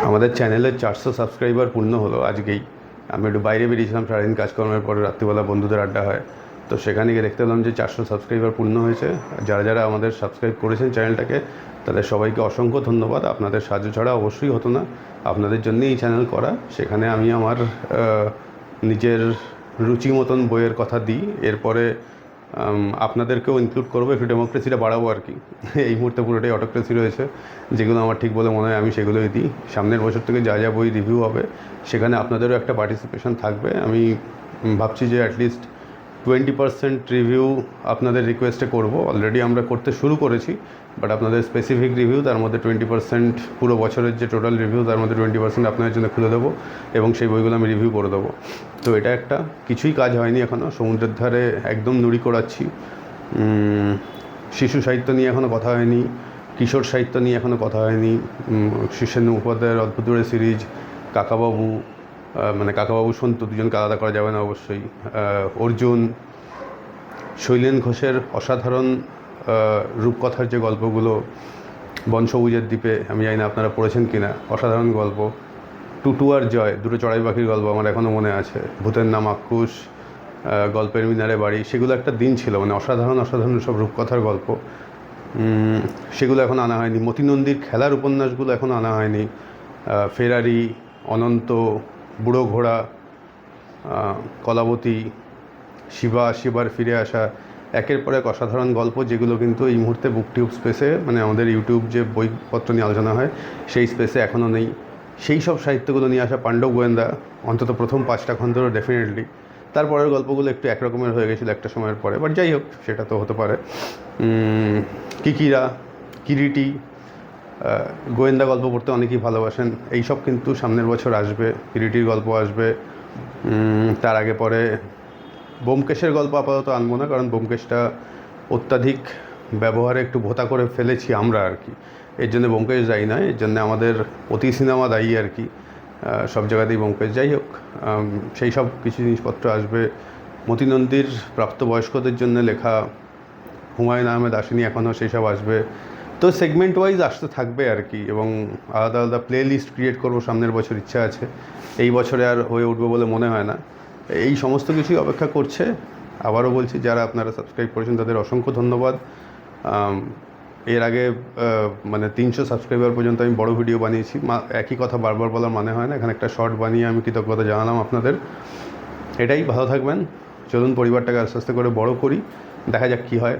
আমাদের চ্যানেলের 400 সাবস্ক্রাইবার পূর্ণ হলো আজকেই। আমি একটু বাইরে বেরিয়েছিলাম, সারাদিন কাজকর্মের পরে রাত্রিবেলা বন্ধুদের আড্ডা হয়, তো সেখানে গিয়ে দেখতে পেলাম যে 400 সাবস্ক্রাইবার পূর্ণ হয়েছে। যারা যারা আমাদের সাবস্ক্রাইব করেছেন চ্যানেলটাকে, তাদের সবাইকে অসংখ্য ধন্যবাদ। আপনাদের সাহায্য ছাড়া অবশ্যই হতো না, আপনাদের জন্যই এই চ্যানেল করা। সেখানে আমি আমার নিজের রুচি মতন বইয়ের কথা দিই, এরপরে আপনাদেরকেও ইনক্লুড করবো, একটু ডেমোক্রেসিটা বাড়াবো আর কি। এই মুহূর্তে পুরোটাই অটোক্রেসি রয়েছে, যেগুলো আমার ঠিক বলে মনে হয় আমি সেগুলোই দিই। সামনের বছর থেকে যা যা বই রিভিউ হবে সেখানে আপনাদেরও একটা পার্টিসিপেশন থাকবে। আমি ভাবছি যে অ্যাটলিস্ট 20% রিভিউ আপনাদের রিকোয়েস্টে করব। অলরেডি আমরা করতে শুরু করেছি, বাট আপনাদের স্পেসিফিক রিভিউ, তার মধ্যে 20% পুরো বছরের যে টোটাল রিভিউ তার মধ্যে 20% আপনাদের জন্য খুলে দেবো এবং সেই বইগুলো আমি রিভিউ করে দেবো। তো এটা একটা, কিছুই কাজ হয়নি এখনও, সমুদ্রের ধারে একদম নুড়ি করাচ্ছি। শিশু সাহিত্য নিয়ে এখনও কথা হয়নি, কিশোর সাহিত্য নিয়ে এখনও কথা হয়নি। শীর্ষেন্দু মুখোপাধ্যায়ের অদ্ভুত সিরিজ, কাকাবাবু, মানে কাকাবাবু সন্তু, দুজনকে আলাদা করা যাবে না অবশ্যই, অর্জুন, শৈলেন ঘোষের অসাধারণ রূপকথার যে গল্পগুলো, বনসবুজের দ্বীপে, আমি জানি না আপনারা পড়েছেন কি না, অসাধারণ গল্প। টুটু আর জয়, দুটো চড়াই পাখির গল্প আমার এখনও মনে আছে। ভূতের নাম আক্কুশ, গল্পের মিনারে বাড়ি, সেগুলো একটা দিন ছিল, মানে অসাধারণ অসাধারণ সব রূপকথার গল্প। সেগুলো এখন আনা হয়নি। মতি নন্দীর খেলার উপন্যাসগুলো এখনও আনা হয়নি। ফেরারি, অনন্ত, বুড়ো ঘোড়া, কলাবতী, শিবার ফিরে আসা, একের পর এক অসাধারণ গল্প, যেগুলো কিন্তু এই মুহূর্তে বুকটিউব স্পেসে, মানে আমাদের ইউটিউব যে বইপত্র নিয়ে আলোচনা হয় সেই স্পেসে এখনও নেই। সেই সব সাহিত্যগুলো নিয়ে আসা, পাণ্ডব গোয়েন্দা, অন্তত প্রথম 5টা খণ্ড ডেফিনেটলি। তারপরের গল্পগুলো একটু একরকমের হয়ে গেছিলো একটা সময়ের পরে, বাট যাই হোক, সেটা তো হতে পারে। কিকিরা, কিরিটি, গোয়েন্দা গল্প পড়তে অনেকেই ভালোবাসেন, এইসব কিন্তু সামনের বছর আসবে। কিরিটির গল্প আসবে। তার আগে পরে ব্যোমকেশের গল্প আপাতত আনবো না, কারণ ব্যোমকেশটা অত্যাধিক ব্যবহারে একটু ভোতা করে ফেলেছি আমরা আর কি। এর জন্য ব্যোমকেশ দায়ী নয়, এর জন্য আমাদের অতি সিনেমা দায়ী আর কি। সব জায়গাতেই ব্যোমকেশ। যাই হোক, সেই সব কিছু জিনিসপত্র আসবে। মতি নন্দীর প্রাপ্তবয়স্কদের জন্য লেখা হুমায়ুন আহমেদ আসেনি এখনও, সেই সব আসবে। তো সেগমেন্ট ওয়াইজ আসতে থাকবে আর কি, এবং আলাদা আলাদা প্লে লিস্ট ক্রিয়েট করবো সামনের বছর, ইচ্ছা আছে। এই বছরে আর হয়ে উঠবে বলে মনে হয় না। এই সমস্ত কিছুই অপেক্ষা করছে। আবারও বলছি, যারা আপনারা সাবস্ক্রাইব করেছেন তাদের অসংখ্য ধন্যবাদ। এর আগে মানে 300 সাবস্ক্রাইবার পর্যন্ত আমি বড় ভিডিও বানিয়েছি। একই কথা বারবার বলার মানে হয় না, এখানে একটা শর্ট বানিয়ে আমি কৃতজ্ঞতা জানালাম আপনাদের। এটাই, ভালো থাকবেন। চলুন পরিবারটাকে আস্তে আস্তে করে বড় করি, দেখা যাক কী হয়।